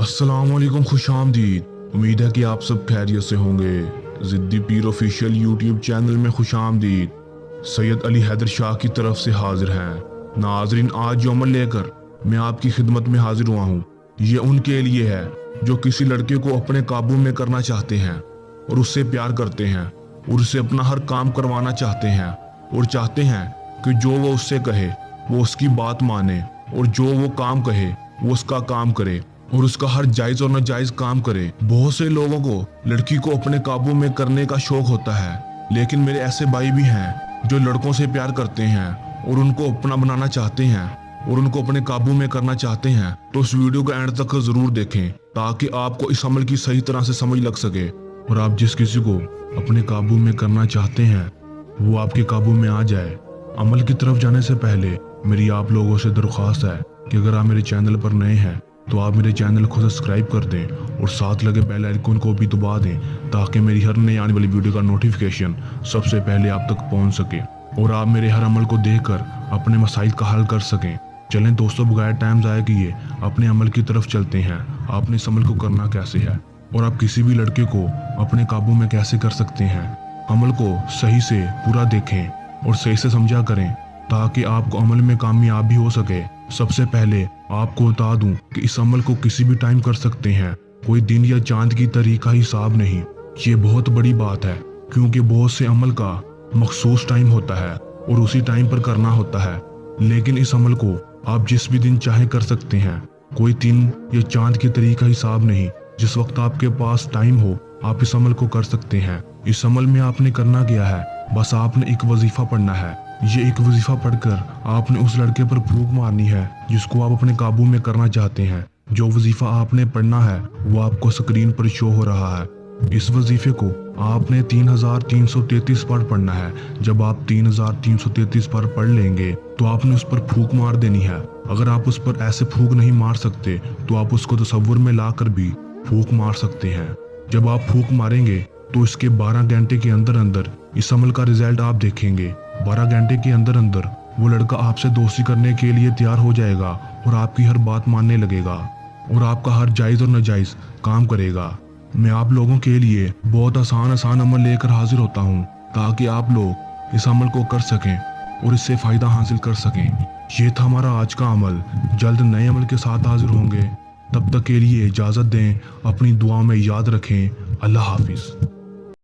अस्सलाम वालेकुम, खुश आमदीद। उम्मीद है कि आप सब खैरियत से होंगे। ज़िद्दी पीर ऑफिशियल यूट्यूब चैनल में खुश आमदीद। सैयद अली हैदर शाह की तरफ से हाजिर हैं। नाज़रीन, आज जो अमल लेकर मैं आपकी खिदमत में हाजिर हुआ हूँ, ये उनके लिए है जो किसी लड़के को अपने काबू में करना चाहते हैं और उससे प्यार करते हैं और उससे अपना हर काम करवाना चाहते हैं और चाहते हैं कि जो वो उससे कहे वो उसकी बात माने और जो वो काम कहे वो उसका काम करे और उसका हर जायज और नाजायज काम करे। बहुत से लोगों को लड़की को अपने काबू में करने का शौक होता है, लेकिन मेरे ऐसे भाई भी हैं जो लड़कों से प्यार करते हैं और उनको अपना बनाना चाहते हैं और उनको अपने काबू में करना चाहते हैं। तो इस वीडियो को एंड तक जरूर देखें ताकि आपको इस अमल की सही तरह से समझ लग सके और आप जिस किसी को अपने काबू में करना चाहते हैं वो आपके काबू में आ जाए। अमल की तरफ जाने से पहले मेरी आप लोगों से दरख्वास्त है कि अगर आप मेरे चैनल पर नए हैं तो आप मेरे चैनल को सब्सक्राइब कर दें और साथ लगे बेल आइकन को भी दबा दें ताकि मेरी हर नई आने वाली वीडियो का नोटिफिकेशन सबसे पहले आप तक पहुंच सके और आप मेरे हर अमल को देखकर अपने मसाइल का हल कर सकें। चलें दोस्तों, बगैर टाइम ज़ाया किए अपने अमल की तरफ चलते हैं। आपने इस अमल को करना कैसे है और आप किसी भी लड़के को अपने काबू में कैसे कर सकते हैं। अमल को सही से पूरा देखें और सही से समझा करें ताकि आपको अमल में कामयाबी हो सके। सबसे पहले आपको बता दूं कि इस अमल को किसी भी टाइम कर सकते हैं, कोई दिन या चांद की तारीख का हिसाब नहीं। ये बहुत बड़ी बात है क्योंकि बहुत से अमल का मखसूस टाइम होता है और उसी टाइम पर करना होता है, लेकिन इस अमल को आप जिस भी दिन चाहे कर सकते हैं। कोई दिन या चांद की तारीख का हिसाब नहीं, जिस वक्त आपके पास टाइम हो आप इस अमल को कर सकते हैं। इस अमल में आपने करना क्या है, बस आपने एक वजीफा पढ़ना है। ये एक वजीफा पढ़कर आपने उस लड़के पर फूंक मारनी है जिसको आप अपने काबू में करना चाहते हैं। जो वजीफा आपने पढ़ना है वो आपको स्क्रीन पर शो हो रहा है। इस वजीफे को आपने 3333 बार पढ़ना है। जब आप 3333 बार पढ़ लेंगे तो आपने उस पर फूंक मार देनी है। अगर आप उस पर ऐसे फूंक नहीं मार सकते तो आप उसको तसव्वुर में लाकर भी फूंक मार सकते हैं। जब आप फूंक मारेंगे तो इसके 12 घंटे के अंदर अंदर इस अमल का रिजल्ट आप देखेंगे। 12 घंटे के अंदर अंदर वो लड़का आपसे दोस्ती करने के लिए तैयार हो जाएगा और आपकी हर बात मानने लगेगा और आपका हर जायज और नाजायज काम करेगा। मैं आप लोगों के लिए बहुत आसान अमल लेकर हाजिर होता हूँ ताकि आप लोग इस अमल को कर सकें और इससे फायदा हासिल कर सकें। ये था हमारा आज का अमल। जल्द नए अमल के साथ हाजिर होंगे। तब तक के लिए इजाज़त दें। अपनी दुआ में याद रखें। अल्लाह हाफिज़।